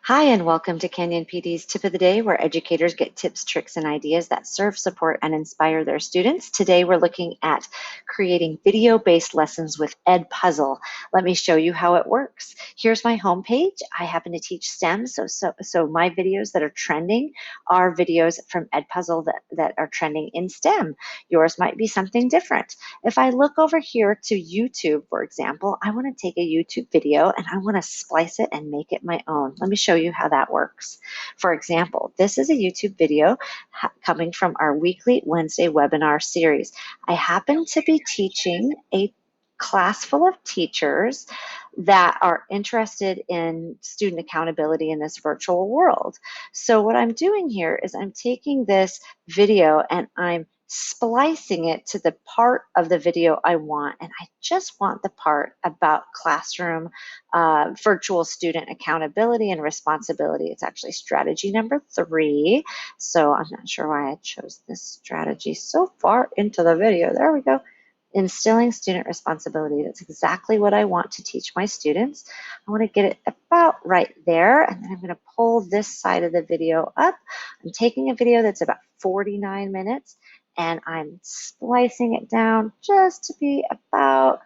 Hi, and welcome to Canyon PD's Tip of the Day, where educators get tips, tricks, and ideas that serve, support, and inspire their students. Today, we're looking at creating video-based lessons with Edpuzzle. Let me show you how it works. Here's my homepage. I happen to teach STEM, so my videos that are trending are videos from Edpuzzle that are trending in STEM. Yours might be something different. If I look over here to YouTube, for example, I want to take a YouTube video and I want to splice it and make it my own. Let me show you how that works. For example, this is a YouTube video coming from our weekly Wednesday webinar series. I happen to be teaching a class full of teachers that are interested in student accountability in this virtual world. So what I'm doing here is I'm taking this video and I'm splicing it to the part of the video I want, and I just want the part about classroom virtual student accountability and responsibility. It's actually strategy number 3, so I'm not sure why I chose this strategy so far into the video. There we go. Instilling student responsibility. That's exactly what I want to teach my students. I want to get it about right there, and then I'm going to pull this side of the video up. I'm taking a video that's about 49 minutes, and I'm splicing it down just to be about,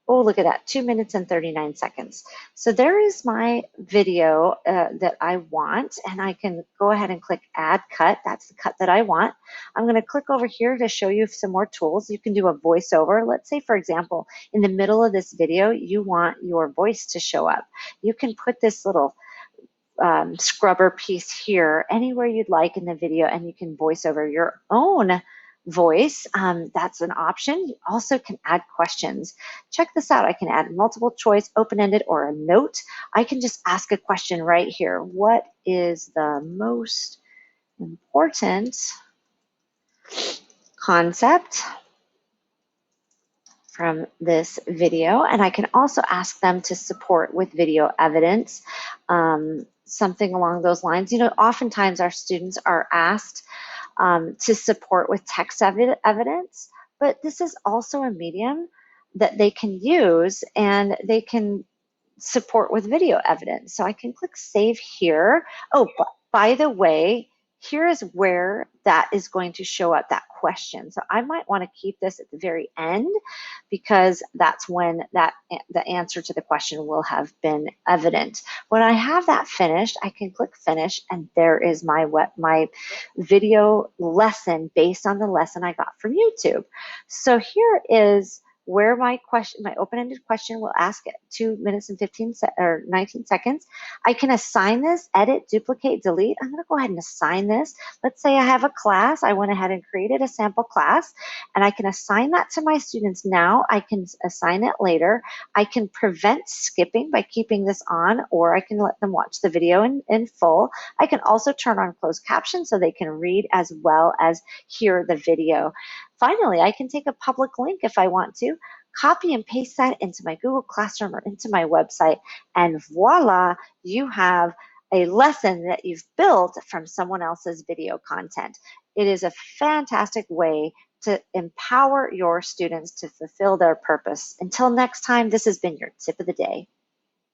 oh, look at that, 2 minutes and 39 seconds. So there is my video that I want, and I can go ahead and click Add Cut. That's the cut that I want. I'm going to click over here to show you some more tools. You can do a voiceover. Let's say, for example, in the middle of this video, you want your voice to show up. You can put this little scrubber piece here anywhere you'd like in the video, and you can voice over your own voice. That's an option. You also can add questions. Check this out. I can add multiple choice, open-ended, or a note. I can just ask a question right here. What is the most important concept from this video? And I can also ask them to support with video evidence, something along those lines. You know, oftentimes our students are asked to support with text evidence, but this is also a medium that they can use, and they can support with video evidence. So I can click Save here. Oh, by the way, here is where that is going to show up, that question. So I might want to keep this at the very end, because that's when the answer to the question will have been evident. When I have that finished, I can click Finish, and there is my video lesson based on the lesson I got from YouTube. So here is where my open-ended question will ask it 2 minutes and 19 seconds. I can assign this, edit, duplicate, delete. I'm going to go ahead and assign this. Let's say I have a class. I went ahead and created a sample class, and I can assign that to my students now. I can assign it later. I can prevent skipping by keeping this on, or I can let them watch the video in full. I can also turn on closed captions so they can read as well as hear the video. Finally, I can take a public link if I want to, copy and paste that into my Google Classroom or into my website, and voila, you have a lesson that you've built from someone else's video content. It is a fantastic way to empower your students to fulfill their purpose. Until next time, this has been your Tip of the Day.